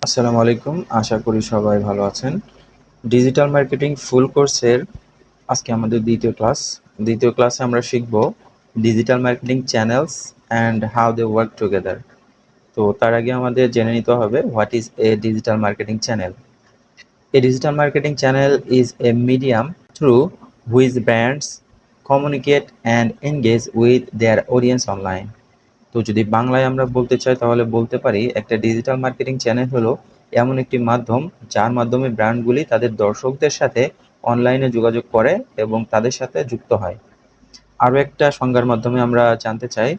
আসসালামু আলাইকুম। আশা করি সবাই ভালো আছেন। ডিজিটাল মার্কেটিং ফুল কোর্সের আজকে আমাদের দ্বিতীয় ক্লাসে আমরা শিখব digital marketing channels and how they work together. তো তার আগে আমাদের জেনে নিতে হবে what is a digital marketing channel. A digital marketing channel is a medium through which brands communicate and engage with their audience online. তো যদি বাংলায় আমরা বলতে চাই তাহলে বলতে পারি একটা ডিজিটাল মার্কেটিং চ্যানেল হলো এমন একটি মাধ্যম যার মাধ্যমে ব্র্যান্ডগুলি তাদের দর্শকদের সাথে অনলাইনে যোগাযোগ করে এবং তাদের সাথে যুক্ত হয়। আরও একটা সংজ্ঞার মাধ্যমে আমরা জানতে চাই,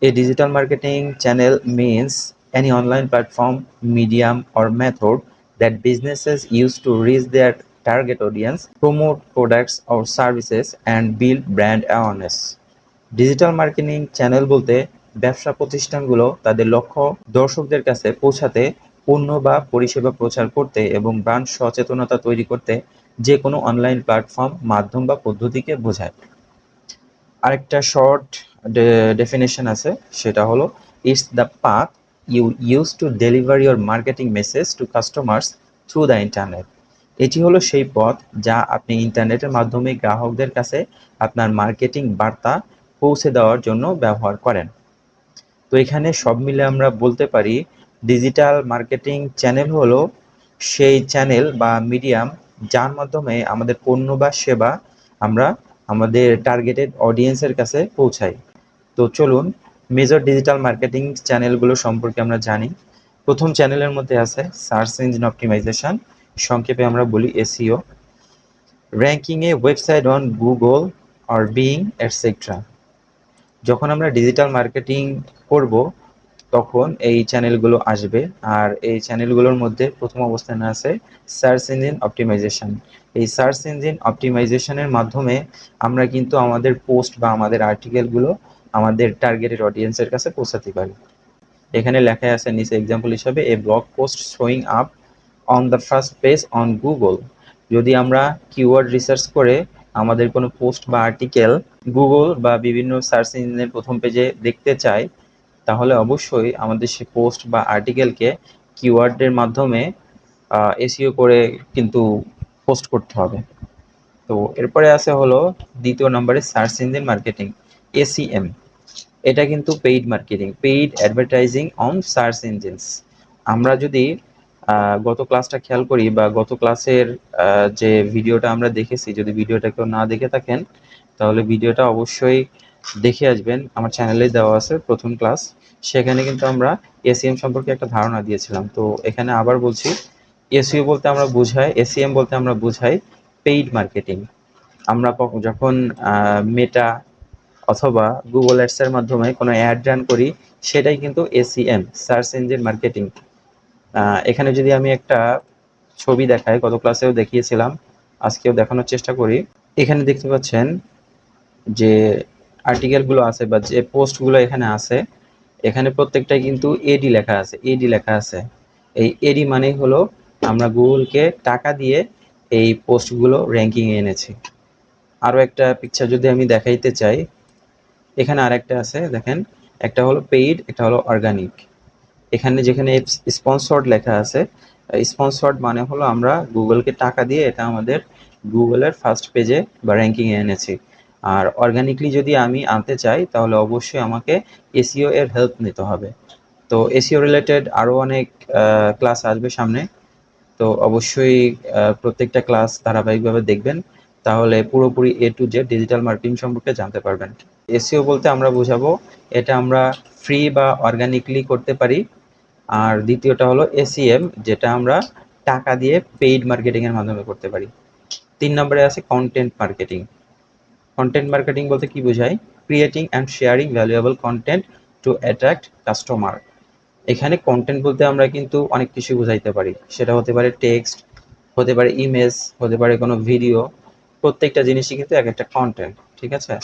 a digital marketing channel means any online platform, medium or method that businesses use to reach their target audience, promote products or services and build brand awareness. Digital marketing channel বলতে ব্যবসা প্রতিষ্ঠানগুলো তাদের লক্ষ্য দর্শকদের কাছে পৌঁছাতে, পণ্য বা পরিষেবা প্রচার করতে এবং ব্র্যান্ড সচেতনতা তৈরি করতে যে কোনো অনলাইন প্ল্যাটফর্ম, মাধ্যম বা পদ্ধতিকে বোঝায়। আরেকটা শর্ট ডেফিনেশন আছে, সেটা হলো it's the path you use to deliver your marketing message to customers through the internet. এটি হলো সেই পথ যা আপনি ইন্টারনেটের মাধ্যমে গ্রাহকদের কাছে আপনার মার্কেটিং বার্তা পৌঁছে দেওয়ার জন্য ব্যবহার করেন। তো এখানে সব মিলে আমরা বলতে পারি ডিজিটাল মার্কেটিং চ্যানেল হলো সেই চ্যানেল বা মিডিয়াম যার মাধ্যমে আমাদের পণ্য বা সেবা আমরা আমাদের টার্গেটেড অডিয়েন্সের কাছে পৌঁছাই। তো চলুন মেজর ডিজিটাল মার্কেটিং চ্যানেলগুলো সম্পর্কে আমরা জানি। প্রথম চ্যানেলের মধ্যে আছে সার্চ ইঞ্জিন অপটিমাইজেশন, সংক্ষেপে আমরা বলি SEO, ranking A website on Google or being etcetera. যখন আমরা ডিজিটাল মার্কেটিং করব তখন এই চ্যানেলগুলো আসবে, আর এই চ্যানেলগুলোর মধ্যে প্রথম অবস্থানে আছে সার্চ ইঞ্জিন অপটিমাইজেশন। এই সার্চ ইঞ্জিন অপটিমাইজেশনের মাধ্যমে আমরা কিন্তু আমাদের পোস্ট বা আমাদের আর্টিকেলগুলো আমাদের টার্গেটেড অডিয়েন্সের কাছে পৌঁছাতে পারি। এখানে লেখা আছে নিচে এক্সাম্পল হিসাবে a blog post showing up on the first page on Google. যদি আমরা কিওয়ার্ড রিসার্চ করে আমাদের কোনো পোস্ট বা আর্টিকেল গুগল বা বিভিন্ন সার্চ ইঞ্জিনের প্রথম পেজে দেখতে চাই, তাহলে অবশ্যই আমাদের সেই পোস্ট বা আর্টিকেলকে কিওয়ার্ডের মাধ্যমে এসইও করে কিন্তু পোস্ট করতে হবে। তো এরপরে আছে হলো দ্বিতীয় নম্বরে সার্চ ইঞ্জিন মার্কেটিং, এসিএম। এটা কিন্তু paid marketing, paid advertising on search engines. আমরা যদি গত ক্লাসটা খেয়াল করি বা গত ক্লাসের যে ভিডিওটা আমরা দেখেছি, যদি ভিডিওটা কেউ না দেখে থাকেন তাহলে ভিডিওটা অবশ্যই দেখে আসবেন, আমার চ্যানেলে দেওয়া আছে প্রথম ক্লাস। সেখানে কিন্তু আমরা এসইএম সম্পর্কে একটা ধারণা দিয়েছিলাম। তো এখানে আবার বলছি, এসিএম বলতে আমরা বুঝাই পেইড মার্কেটিং। আমরা যখন মেটা অথবা গুগল অ্যাডসের মাধ্যমে কোনো অ্যাড রান করি সেটাই কিন্তু এসইএম, সার্চ ইঞ্জিন মার্কেটিং। এখানে যদি আমি একটা ছবি দেখাই, গত ক্লাসেও দেখিয়েছিলাম, আজকেও দেখানোর চেষ্টা করি। এখানে দেখতে পাচ্ছেন যে আর্টিকেলগুলো আছে বা যে পোস্টগুলো এখানে আছে, এখানে প্রত্যেকটাই কিন্তু এডি লেখা আছে। এই এডি মানেই হলো আমরা গুগলকে টাকা দিয়ে এই পোস্টগুলো র্যাঙ্কিংয়ে এনেছি। আরও একটা পিকচার যদি আমি দেখাইতে চাই, এখানে আরেকটা আছে দেখেন, একটা হলো পেইড, একটা হলো অর্গানিক। এখানে যেখানে স্পন্সর্ড লেখা আছে, স্পন্সর্ড মানে হলো আমরা গুগলকে টাকা দিয়ে এটা আমাদের গুগলের ফার্স্ট পেজে বা র্যাঙ্কিংয়ে এনেছি। আর অর্গানিকলি যদি আমি আনতে চাই তাহলে অবশ্যই আমাকে এসইও এর হেল্প নিতে হবে। তো এসইও রিলেটেড আরও অনেক ক্লাস আসবে সামনে, তো অবশ্যই প্রত্যেকটা ক্লাস ধারাবাহিকভাবে দেখবেন, তাহলে পুরোপুরি এ টু জেড ডিজিটাল মার্কেটিং সম্পর্কে জানতে পারবেন। এসইও বলতে আমরা বোঝাবো এটা আমরা ফ্রি বা অর্গানিকলি করতে পারি। আর দ্বিতীয়টা হলো এসইএম, যেটা আমরা টাকা দিয়ে পেইড মার্কেটিংয়ের মাধ্যমে করতে পারি। 3 নম্বরে আছে কন্টেন্ট মার্কেটিং। কন্টেন্ট মার্কেটিং বলতে কি বোঝায়? Creating and sharing valuable content two attract customer. এখানে কন্টেন্ট বলতে আমরা কিন্তু অনেক কিছু বোঝাইতে পারি, সেটা হতে পারে টেক্সট, হতে পারে ইমেজ, হতে পারে কোনো ভিডিও। প্রত্যেকটা জিনিসই কিন্তু এক একটা কন্টেন্ট, ঠিক আছে?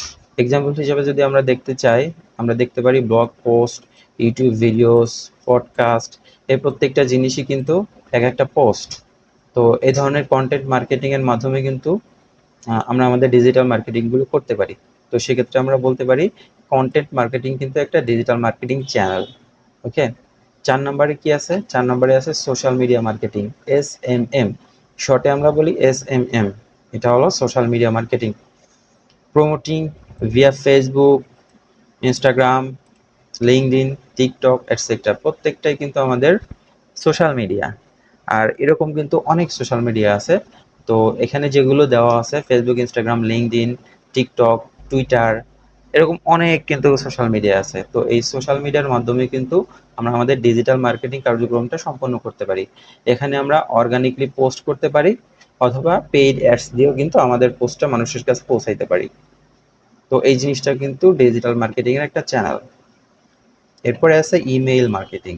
এক্সাম্পল হিসেবে যদি আমরা দেখতে চাই, আমরা দেখতে পারি blog post, YouTube videos, podcast, এই প্রত্যেকটা জিনিসই কিন্তু এক একটা পোস্ট। তো এই ধরনের কন্টেন্ট মার্কেটিংয়ের মাধ্যমে কিন্তু আমরা আমাদের ডিজিটাল মার্কেটিংগুলো করতে পারি। তো সেক্ষেত্রে আমরা বলতে পারি কন্টেন্ট মার্কেটিং কিন্তু একটা ডিজিটাল মার্কেটিং চ্যানেল। ওকে, 4 নম্বরে কি আছে? 4 নম্বরে আছে সোশ্যাল মিডিয়া মার্কেটিং, SMM, শর্টে আমরা বলি SMM। এটা হলো social media marketing, promoting via Facebook, Instagram, LinkedIn, TikTok etcetera, প্রত্যেকটাই কিন্তু আমাদের সোশ্যাল মিডিয়া। আর এরকম কিন্তু অনেক সোশ্যাল মিডিয়া আছে। তো এখানে যেগুলো দেওয়া আছে Facebook, Instagram, LinkedIn, TikTok, Twitter, এরকম অনেক কিন্তু সোশ্যাল মিডিয়া আছে। তো এই সোশ্যাল মিডিয়ার মাধ্যমে কিন্তু আমরা আমাদের ডিজিটাল মার্কেটিং কার্যক্রমটা সম্পন্ন করতে পারি। এখানে আমরা অর্গানিকলি পোস্ট করতে পারি অথবা পেইড অ্যাডস দিয়েও কিন্তু আমাদের পোস্টটা মানুষের কাছে পৌঁছাইতে পারি। তো এই জিনিসটা কিন্তু ডিজিটাল মার্কেটিং এর একটা চ্যানেল। এরপরে আছে email marketing,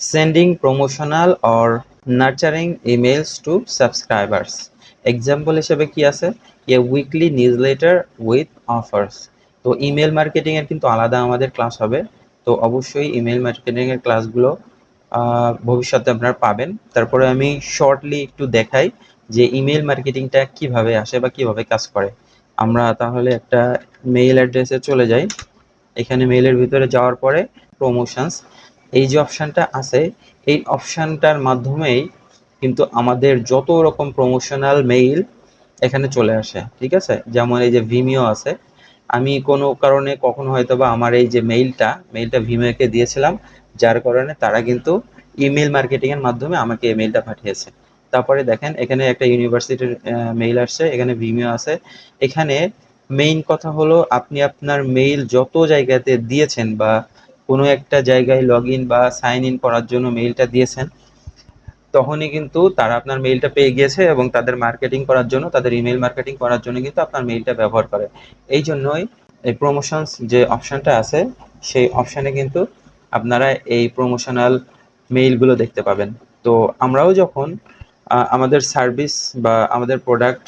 sending promotional or nurturing emails to subscribers. Example হিসেবে কি আছে? A weekly newsletter with offers. তো ইমেল মার্কেটিং এর কিন্তু আলাদা আমাদের ক্লাস হবে। তো অবশ্যই ইমেল মার্কেটিং এর ক্লাসগুলো ভবিষ্যতে আপনারা পাবেন। তারপরে আমি শর্টলি একটু দেখাই যে ইমেল মার্কেটিংটা কিভাবে আসে বা কিভাবে কাজ করে। আমরা তাহলে একটা মেইল অ্যাড্রেসে চলে যাই। এখানে মেইলের ভিতরে যাওয়ার পরে প্রমোশনস, এই যে অপশানটা আছে, এই অপশানটার মাধ্যমেই কিন্তু আমাদের যত রকম প্রমোশনাল মেইল এখানে চলে আসে। ঠিক আছে, যেমন এই যে ভিমিও আছে, আমি কোনো কারণে কখনো হয়তো বা আমার এই যে মেইলটা ভিমিওকে দিয়েছিলাম, যার কারণে তারা কিন্তু ইমেল মার্কেটিং এর মাধ্যমে আমাকে এই মেইলটা পাঠিয়েছে। তারপরে দেখেন এখানে একটা ইউনিভার্সিটির মেইল আসছে, এখানে ভিমিও আছে। এখানে মেইন কথা হলো আপনি আপনার মেইল যত জায়গাতে দিয়েছেন বা কোনো একটা জায়গায় লগ ইন বা সাইন ইন করার জন্য মেইলটা দিয়েছেন, তখনই কিন্তু তারা আপনার মেইলটা পেয়ে গিয়েছে এবং তাদের মার্কেটিং করার জন্য, তাদের ইমেল মার্কেটিং করার জন্য কিন্তু আপনার মেইলটা ব্যবহার করে। এই জন্যই এই প্রমোশনস যে অপশানটা আছে, সেই অপশানে কিন্তু আপনারা এই প্রমোশনাল মেইলগুলো দেখতে পাবেন। তো আমরাও যখন আমাদের সার্ভিস বা আমাদের প্রোডাক্ট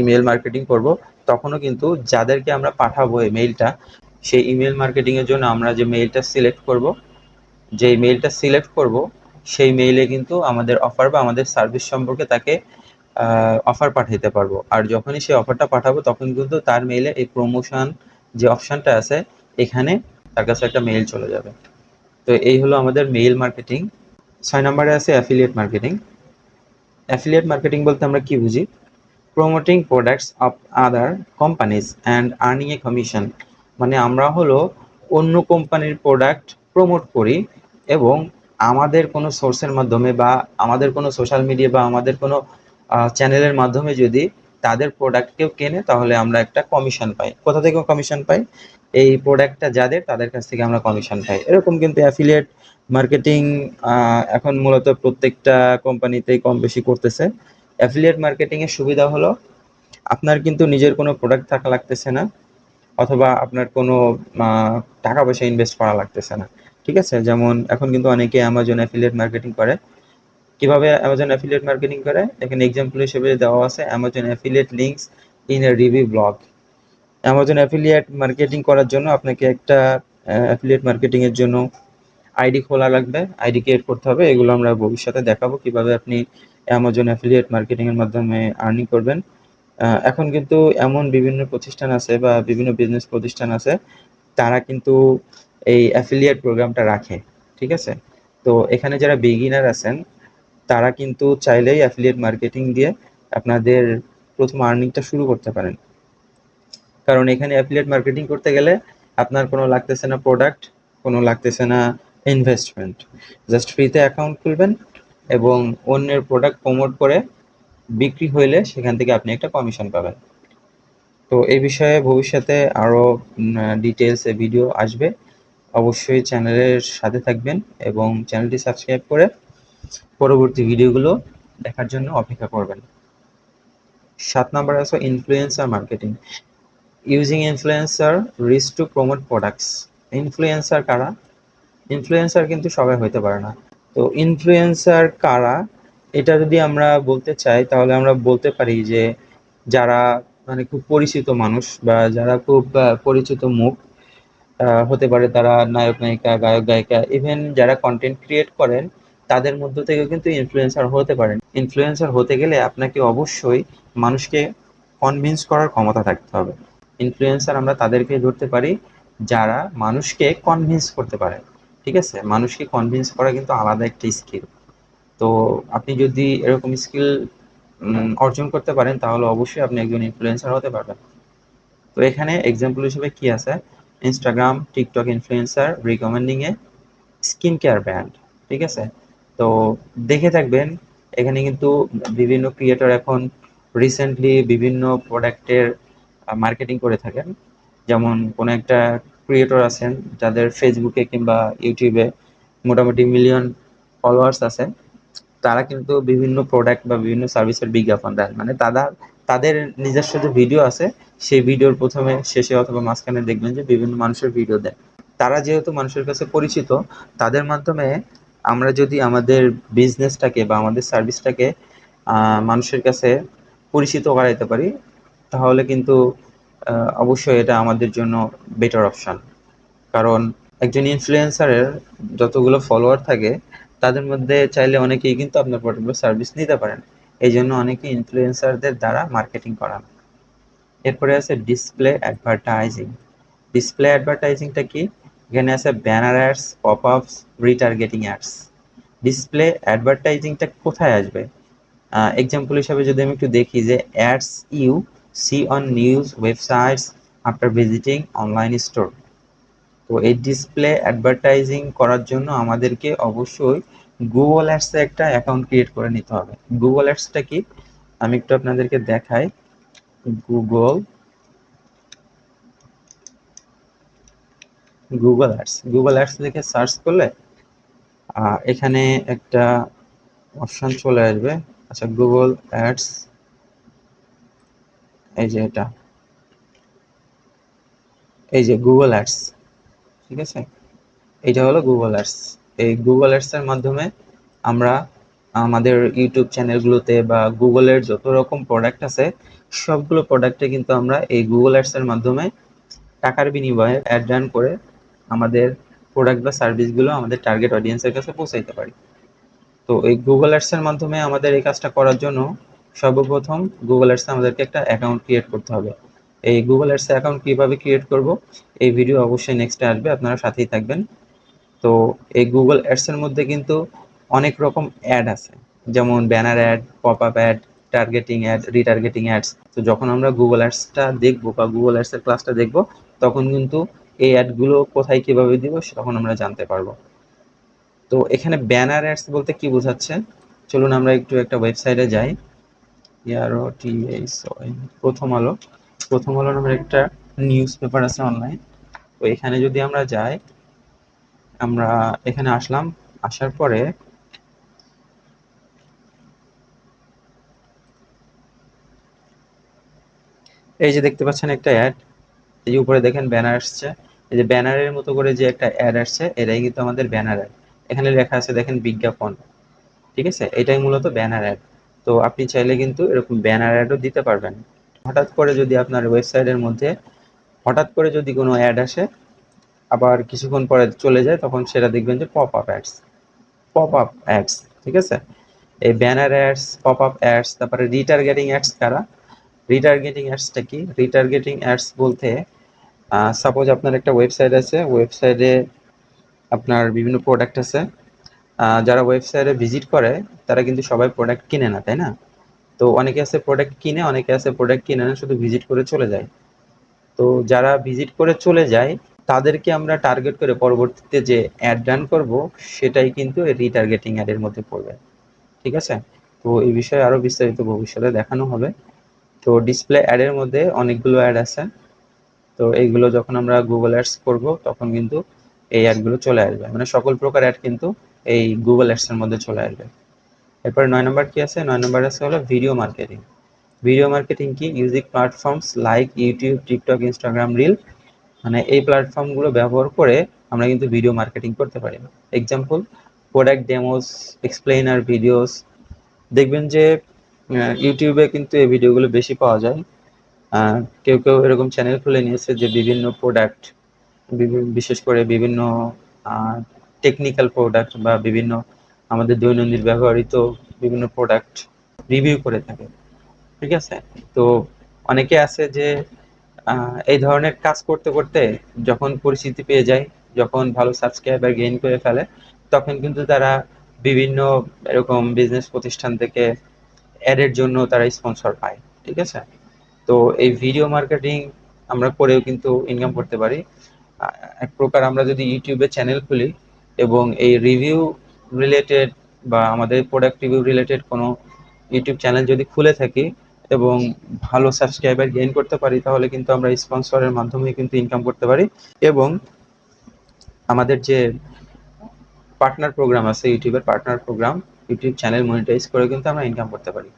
ইমেল মার্কেটিং করব, তখনও কিন্তু যাদেরকে আমরা পাঠাবো এই মেইলটা, সেই ইমেল মার্কেটিংয়ের জন্য আমরা যে মেইলটা সিলেক্ট করব, যেই মেইলটা সিলেক্ট করব সেই মেইলে কিন্তু আমাদের অফার বা আমাদের সার্ভিস সম্পর্কে তাকে অফার পাঠাইতে পারবো। আর যখনই সেই অফারটা পাঠাবো তখন কিন্তু তার মেইলে এই প্রমোশন যে অপশানটা আছে, এখানে তার কাছে একটা মেইল চলে যাবে। তো এই হলো আমাদের মেইল মার্কেটিং। 6 নম্বরে আছে অ্যাফিলিয়েট মার্কেটিং। অ্যাফিলিয়েট মার্কেটিং বলতে আমরা কি বুঝি? Promoting products of other companies and earning A commission. মানে আমরা হলো অন্য কোম্পানির প্রোডাক্ট প্রমোট করি এবং আমাদের কোনো সোর্সের মাধ্যমে বা আমাদের কোনো সোশ্যাল মিডিয়া বা আমাদের কোনো চ্যানেলের মাধ্যমে যদি তাদের প্রোডাক্ট কেউ কেনে, তাহলে আমরা একটা কমিশন পাই। কোথা থেকে কমিশন পাই? এই প্রোডাক্টটা যাদের, তাদের কাছ থেকে আমরা কমিশন পাই। এরকম কিন্তু অ্যাফিলিয়েট মার্কেটিং এখন মূলত প্রত্যেকটা কোম্পানিতেই কম বেশি করতেছে। অ্যাফিলিয়েট মার্কেটিং এর সুবিধা হলো আপনার কিন্তু নিজের কোনো প্রোডাক্ট থাকা লাগতেছে না, অথবা আপনার কোনো টাকা পয়সা ইনভেস্ট করা লাগতেছে না। ঠিক আছে, যেমন এখন কিন্তু অনেকে অ্যামাজন অ্যাফিলিয়েট মার্কেটিং করে। কিভাবে অ্যামাজন অ্যাফিলিয়েট মার্কেটিং করে? এখানে এক্সাম্পল হিসেবে দেওয়া আছে Amazon affiliate links in a review blog. Amazon affiliate marketing করার জন্য আপনাকে একটা অ্যাফিলিয়েট মার্কেটিং এর জন্য আইডি খোলা লাগবে, আইডি ক্রিয়েট করতে হবে। এগুলো আমরা ভবিষ্যতে দেখাবো কিভাবে আপনি অ্যামাজন অ্যাফিলিয়েট মার্কেটিং এর মাধ্যমে আর্নিং করবেন। এখন কিন্তু এমন বিভিন্ন প্রতিষ্ঠান আছে বা বিভিন্ন বিজনেস প্রতিষ্ঠান আছে, তারা কিন্তু এই অ্যাফিলিয়েট প্রোগ্রামটা রাখে। ঠিক আছে, তো এখানে যারা বিগিনার আছেন তারা কিন্তু চাইলেই অ্যাফিলিয়েট মার্কেটিং দিয়ে আপনাদের প্রথম আর্নিংটা শুরু করতে পারেন। কারণ এখানে অ্যাফিলিয়েট মার্কেটিং করতে গেলে আপনার কোনো লাগতেছে না প্রোডাক্ট, কোনো লাগতেছে না ইনভেস্টমেন্ট। জাস্ট ফ্রিতে অ্যাকাউন্ট খুলবেন এবং অন্যের প্রোডাক্ট প্রমোট করে বিক্রি হইলে সেখান থেকে আপনি একটা কমিশন পাবেন। তো এই বিষয়ে ভবিষ্যতে আরও ডিটেলসে ভিডিও আসবে। অবশ্যই চ্যানেলের সাথে থাকবেন এবং চ্যানেলটি সাবস্ক্রাইব করে পরবর্তী ভিডিওগুলো দেখার জন্য অপেক্ষা করবেন। 7 নম্বরে আছে influencer marketing, using influencer rich to promote products. Influencer কারা? ইনফ্লুয়েন্সার কিন্তু সবাই হইতে পারে না। তো ইনফ্লুয়েন্সার কারা, এটা যদি আমরা বলতে চাই তাহলে আমরা বলতে পারি যে যারা মানে খুব পরিচিত মানুষ বা যারা খুব পরিচিত মুখ, হতে পারে তারা নায়ক নায়িকা, গায়ক গায়িকা, ইভেন যারা কন্টেন্ট ক্রিয়েট করেন তাদের মধ্য থেকেও কিন্তু ইনফ্লুয়েন্সার হতে পারেন। ইনফ্লুয়েন্সার হতে গেলে আপনাকে অবশ্যই মানুষকে কনভিন্স করার ক্ষমতা থাকতে হবে। ইনফ্লুয়েন্সার আমরা তাদেরকে ধরতে পারি যারা মানুষকে কনভিন্স করতে পারে। ঠিক আছে, মানুষকে কনভিন্স করা কিন্তু আলাদা একটা স্কিল। তো আপনি যদি এরকম স্কিল অর্জন করতে পারেন তাহলে অবশ্যই আপনি একজন ইনফ্লুয়েন্সার হতে পারবেন। তো এখানে এক্সাম্পল হিসেবে কি আছে, ইনস্টাগ্রাম, টিকটক ইনফ্লুয়েন্সার রিকমেন্ডিং এ স্কিন কেয়ার ব্র্যান্ড। ঠিক আছে, তো দেখে থাকবেন এখানে কিন্তু বিভিন্ন ক্রিয়েটর এখন রিসেন্টলি বিভিন্ন প্রোডাক্টের মার্কেটিং করে থাকেন। যেমন কোনো একটা ক্রিয়েটর আছেন যাদের ফেসবুকে কিংবা ইউটিউবে মোটামুটি মিলিয়ন ফলোয়ার্স আছে, তারা কিন্তু বিভিন্ন প্রোডাক্ট বা বিভিন্ন সার্ভিসের বিজ্ঞাপন দেন। মানে তাদের নিজস্ব যে ভিডিও আছে সেই ভিডিওর প্রথমে, শেষে অথবা মাঝখানে দেখবেন যে বিভিন্ন মানুষের ভিডিও দেন। তারা যেহেতু মানুষের কাছে পরিচিত, তাদের মাধ্যমে আমরা যদি আমাদের বিজনেসটাকে বা আমাদের সার্ভিসটাকে মানুষের কাছে পরিচিত করাইতে পারি, তাহলে কিন্তু অবশ্যই এটা আমাদের জন্য বেটার অপশন। কারণ একজন ইনফ্লুয়েন্সারের যতগুলো ফলোয়ার থাকে তাদের মধ্যে চাইলে অনেকেই কিন্তু আপনার পার্টিকুলার সার্ভিস নিতে পারেন। এই জন্য অনেকে ইনফ্লুয়েন্সারদের দ্বারা মার্কেটিং করান। এরপরে আছে ডিসপ্লে অ্যাডভার্টাইজিং। ডিসপ্লে অ্যাডভার্টাইজিংটা কি? এখানে আছে banner ads, pop ups, retargeting ads. Display অ্যাডভার্টাইজিংটা কোথায় আসবে? এক্সাম্পল হিসাবে যদি আমি একটু দেখি যে ads you see on news websites after visiting online store. তো এই ডিসপ্লে অ্যাডভার্টাইজিং করার জন্য আমাদেরকে অবশ্যই গুগল অ্যাডসে একটা অ্যাকাউন্ট ক্রিয়েট করে নিতে হবে। গুগল অ্যাডসটা কি আমি একটু আপনাদেরকে দেখাই। গুগল গুগল অ্যাডস লিখে সার্চ করলে এখানে একটা অপশন চলে আসবে। আচ্ছা, গুগল অ্যাডস, এই যে এটা, এই যে গুগল অ্যাডস। ঠিক আছে, এইটা হলো গুগল অ্যাডস। এই গুগল অ্যাডস এর মাধ্যমে আমরা আমাদের ইউটিউব চ্যানেলগুলোতে বা গুগলের যত রকম প্রোডাক্ট আছে সবগুলো প্রোডাক্টে কিন্তু আমরা এই গুগল অ্যাডস এর মাধ্যমে টাকার বিনিময়ে অ্যাড রান করে আমাদের প্রোডাক্ট বা সার্ভিসগুলো আমাদের টার্গেট অডিয়েন্সের কাছে পৌঁছাইতে পারি। তো এই গুগল অ্যাডস এর মাধ্যমে আমাদের এই কাজটা করার জন্য সর্বপ্রথম গুগল অ্যাডসে আমাদেরকে একটা অ্যাকাউন্ট ক্রিয়েট করতে হবে। এই গুগল অ্যাডসে অ্যাকাউন্ট কিভাবে ক্রিয়েট করব এই ভিডিও অবশ্যই নেক্সটে আসবে, আপনারা সাথেই থাকবেন। তো এই গুগল অ্যাডস এর মধ্যে কিন্তু অনেক রকম অ্যাড আছে, যেমন banner ad, pop up ad, targeting ad, retargeting ads. তো যখন আমরা গুগল অ্যাডসটা দেখবো বা গুগল অ্যাডস এর ক্লাসটা দেখবো, তখন কিন্তু এই অ্যাডগুলো কোথায় কিভাবে দিব তখন আমরা জানতে পারবো। তো এখানে ব্যানার অ্যাডস বলতে কি বোঝাচ্ছে, চলুন আমরা একটু একটা ওয়েবসাইটে যাই। প্রথম আলো, প্রথম আলো নামের একটা নিউজ পেপার আছে অনলাইন। তো এখানে যদি আমরা যাই, আমরা এখানে আসলাম, আসার পরে এই যে দেখতে পাচ্ছেন একটা অ্যাড, এই যে উপরে দেখেন ব্যানার আসছে, এই যে ব্যানারের মতো করে যে একটা অ্যাড আসছে এটাই কিন্তু আমাদের ব্যানার অ্যাড। এখানে লেখা আছে দেখেন বিজ্ঞাপন। ঠিক আছে, এটাই মূলত ব্যানার অ্যাড। তো আপনি চাইলে কিন্তু এরকম ব্যানার অ্যাডও দিতে পারবেন। হঠাৎ করে যদি আপনার ওয়েবসাইটের মধ্যে হঠাৎ করে যদি কোনো অ্যাড আসে আবার কিছুক্ষণ পরে চলে যায়, তখন সেটা দেখবেন যে pop up ads. Pop up ads, ঠিক আছে। এই banner ads, pop up ads, তারপরে রিটার্গেটিং অ্যাডস কারা? রিটার্গেটিং অ্যাডসটা কি? রিটার্গেটিং অ্যাডস বলতে সাপোজ আপনার একটা ওয়েবসাইট আছে, ওয়েবসাইটে আপনার বিভিন্ন প্রোডাক্ট আছে। যারা ওয়েবসাইটে ভিজিট করে তারা কিন্তু সবাই প্রোডাক্ট কিনে না, তাই না? তো অনেকে আছে প্রোডাক্ট কিনে, অনেকে আছে প্রোডাক্ট কিনে না, শুধু ভিজিট করে চলে যায়। তো যারা ভিজিট করে চলে যায় তাদেরকে আমরা টার্গেট করে পরবর্তীতে যে অ্যাড রান করব সেটাই কিন্তু এই রিটার্গেটিং অ্যাডের মধ্যে পড়বে। ঠিক আছে, তো এই বিষয়ে আরো বিস্তারিত ভবিষ্যতে দেখানো হবে। তো ডিসপ্লে অ্যাডের মধ্যে অনেকগুলো অ্যাড আছে। তো এইগুলো যখন আমরা গুগল অ্যাডস করব তখন কিন্তু এই অ্যাডগুলো চলে আসবে, মানে সকল প্রকার অ্যাড কিন্তু এই গুগল অ্যাডস এর মধ্যে চলে আসবে। এরপরে 9 নম্বর কি আছে? 9 নম্বর আছে হলো ভিডিও মার্কেটিং। ভিডিও মার্কেটিং কি? Using platforms like YouTube, TikTok, Instagram reel, মানে এই প্ল্যাটফর্মগুলো ব্যবহার করে আমরা কিন্তু ভিডিও মার্কেটিং করতে পারি। Example, product demos, explainer videos. দেখবেন যে ইউটিউবে কিন্তু এই ভিডিওগুলো বেশি পাওয়া যায়। কেউ কেউ এরকম চ্যানেল খুলে নিয়েছে যে বিভিন্ন প্রোডাক্ট, বিশেষ করে বিভিন্ন টেকনিক্যাল প্রোডাক্ট বা বিভিন্ন আমাদের দৈনন্দিন ব্যবহৃত বিভিন্ন প্রোডাক্ট রিভিউ করে থাকে। ঠিক আছে, তো অনেকে আছে যে এই ধরনের কাজ করতে করতে যখন পরিচিতি পেয়ে যায় যখন ভালো সাবস্ক্রাইবার গেইন করে ফেলে তখন কিন্তু তারা বিভিন্ন এরকম বিজনেস প্রতিষ্ঠান থেকে অ্যাডের জন্য তারা স্পন্সর পায়। ঠিক আছে? তো এই ভিডিও মার্কেটিং আমরা করেও কিন্তু ইনকাম করতে পারি। এক প্রকার আমরা যদি ইউটিউবে চ্যানেল খুলি এবং এই রিভিউ রিলেটেড বা আমাদের প্রোডাক্ট রিভিউ রিলেটেড কোনো ইউটিউব চ্যানেল যদি খুলে থাকি এবং ভালো সাবস্ক্রাইবার গেইন করতে পারি, তাহলে কিন্তু আমরা স্পন্সরের মাধ্যমে কিন্তু ইনকাম করতে পারি। এবং আমাদের যে পার্টনার প্রোগ্রাম আছে, ইউটিউবের partner program, YouTube channel monetise করে কিন্তু আমরা ইনকাম করতে পারি।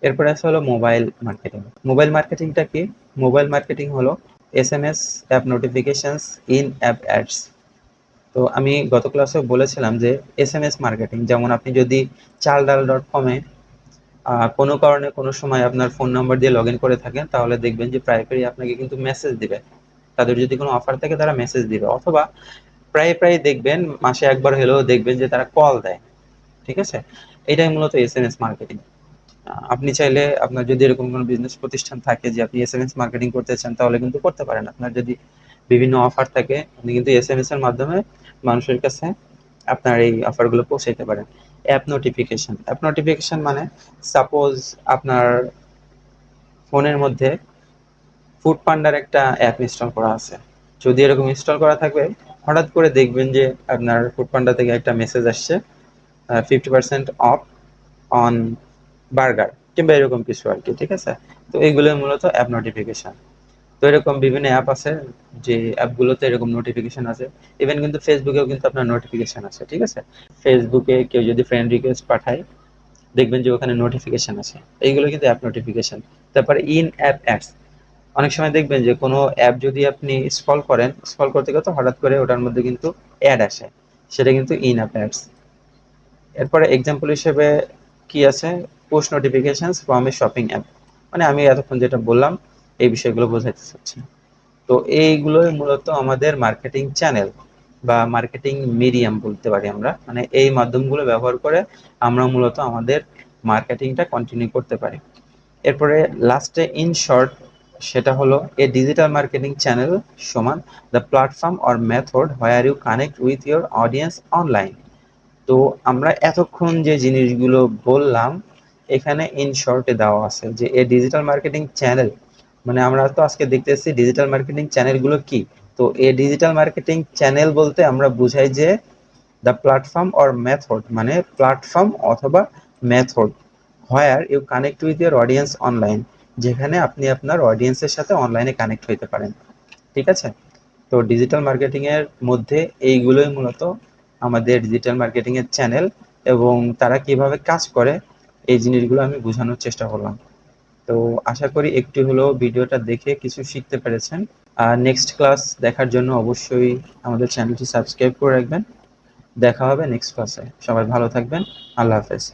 এরপরে আছে হলো মোবাইল মার্কেটিং। মোবাইল মার্কেটিংটা কি? মোবাইল মার্কেটিং হলো SMS, app notifications, in app ads. তো আমি গত ক্লাসে বলেছিলাম যে এসএমএস মার্কেটিং, যেমন আপনি যদি চালডাল.কমে কোনো কারণে কোনো সময় আপনার ফোন নাম্বার দিয়ে লগ ইন করে থাকেন, তাহলে দেখবেন যে প্রায় আপনাকে কিন্তু মেসেজ দিবে। তাদের যদি কোনো অফার থাকে তারা মেসেজ দিবে, অথবা প্রায় দেখবেন মাসে একবার হলেও দেখবেন যে তারা কল দেয়। ঠিক আছে? এটাই মূলত এসএমএস মার্কেটিং। আপনি চাইলে আপনার যদি এরকম কোনো বিজনেস প্রতিষ্ঠান থাকে যে আপনি এসএমএস মার্কেটিং করতে চান, তাহলে কিন্তু করতে পারেন। আপনার যদি বিভিন্ন অফার থাকে, আপনি কিন্তু এসএমএস এর মাধ্যমে মানুষের কাছে আপনার এই অফারগুলো পৌঁছাইতে পারেন। অ্যাপ নোটিফিকেশন মানে সাপোজ আপনার ফোনের মধ্যে ফুড পান্ডার একটা অ্যাপ ইনস্টল করা আছে। যদি এরকম ইনস্টল করা থাকবে, হঠাৎ করে দেখবেন যে আপনার ফুড পান্ডা থেকে একটা মেসেজ আসছে, 50% অফ অন বার্গার কিংবা এরকম কিছু আর কি। ঠিক আছে? তো এইগুলো মূলত অ্যাপ নোটিফিকেশন। তো এরকম বিভিন্ন অ্যাপ আছে যে অ্যাপগুলোতে এরকম নোটিফিকেশন আছে। ইভেন কিন্তু ফেসবুকেও কিন্তু আপনার নোটিফিকেশন আছে। ঠিক আছে? ফেসবুকে কেউ যদি ফ্রেন্ড রিকোয়েস্ট পাঠায়, দেখবেন যে ওখানে নোটিফিকেশন আছে। এইগুলো কিন্তু অ্যাপ নোটিফিকেশন। তারপরে ইন অ্যাপ অ্যাডস। অনেক সময় দেখবেন যে কোনো অ্যাপ যদি আপনি স্ক্রল করেন, স্ক্রল করতে করতে হঠাৎ করে ওটার মধ্যে কিন্তু অ্যাড আসে, সেটা কিন্তু ইন অ্যাপ অ্যাডস। এরপরে এক্সাম্পল হিসেবে কি আছে? Push notifications from a shopping app. মানে আমি এতক্ষণ যেটা বললাম এই বিষয়গুলো বোঝাতে চাচ্ছি। তো এইগুলোই মূলত আমাদের মার্কেটিং চ্যানেল বা মার্কেটিং মিডিয়াম বলতে পারি আমরা। মানে এই মাধ্যমগুলো ব্যবহার করে আমরা মূলত আমাদের মার্কেটিংটা কন্টিনিউ করতে পারি। এরপরে লাস্টে ইন শর্ট, সেটা হলো এ ডিজিটাল মার্কেটিং চ্যানেল সমান the platform or method where you connect with your audience online. তো আমরা এতক্ষণ যে জিনিসগুলো বললাম এখানে ইন শর্টে দেওয়া আছে যে এ ডিজিটাল মার্কেটিং চ্যানেল, মানে আমরা তো আজকে দেখতেছি ডিজিটাল মার্কেটিং চ্যানেলগুলো কি। তো এ ডিজিটাল মার্কেটিং চ্যানেল বলতে আমরা বুঝাই যে দ্য প্ল্যাটফর্ম অর মেথড, মানে প্ল্যাটফর্ম অথবা method where you connect with your audience online, যেখানে আপনি আপনার অডিয়েন্সের সাথে অনলাইনে কানেক্ট হইতে পারেন। ঠিক আছে? তো ডিজিটাল মার্কেটিং এর মধ্যে এইগুলোই মূলত আমাদের ডিজিটাল মার্কেটিং এর চ্যানেল, এবং তারা কিভাবে কাজ করে এই জিনিসগুলো আমি বোঝানোর চেষ্টা করলাম। তো আশা করি একটু হলেও ভিডিওটা দেখে কিছু শিখতে পেরেছেন। আর নেক্সট ক্লাস দেখার জন্য অবশ্যই আমাদের চ্যানেলটি সাবস্ক্রাইব করে রাখবেন। দেখা হবে নেক্সট ক্লাসে। সবাই ভালো থাকবেন। আল্লাহ হাফেজ।